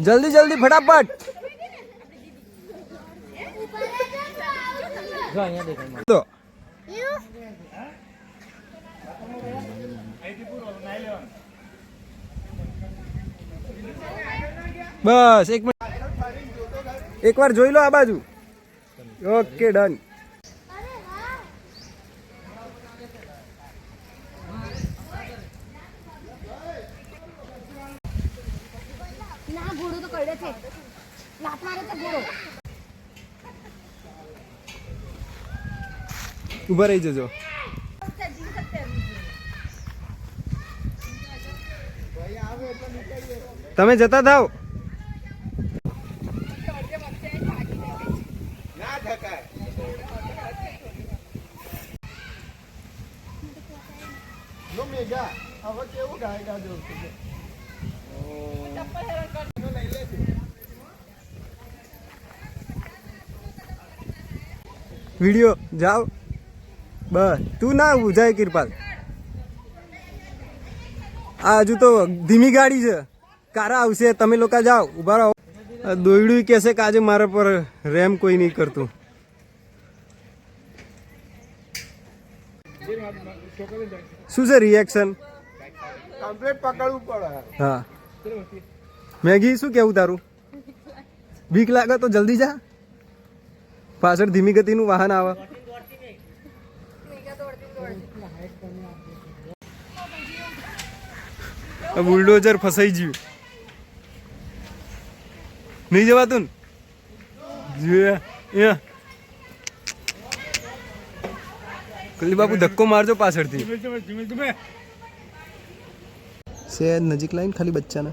जल्दी जल्दी फटाफट तो बस एक मिनट एक बार જોઈ લો આ બાજુ ઓકે ડન ના ઘોડો તો કરડે છે લાત મારે છે ઘોડો ઊભા રહી જજો તમે જતા થાવ ના થકાય નો મેગા હવે કેવું ગાયગા જો વિડિયો જાઓ બસ તું ના ઉજાય કિરપાલ આ હજુ તો ધીમી ગાડી છે કારા આવશે તમે લોકો જાઓ ઉભા રહો દોયડું કહેશે કે આજે મારા પર રેમ કોઈ નહીં કરતું શું છે રિએક્શન કમ્પ્લીટ પકડવું પડે હા મેગી શું કેવું તારું બીક લાગે તો જલ્દી જા પાછળ ધીમી ગતિનું વાહન આવે બુલડોઝર ફસાઈ ગયું નહીં જવાતું ને કલી બાપુ ધક્કો મારજો પાછળથી છે નજીક લાઈન ખાલી બચ્ચાને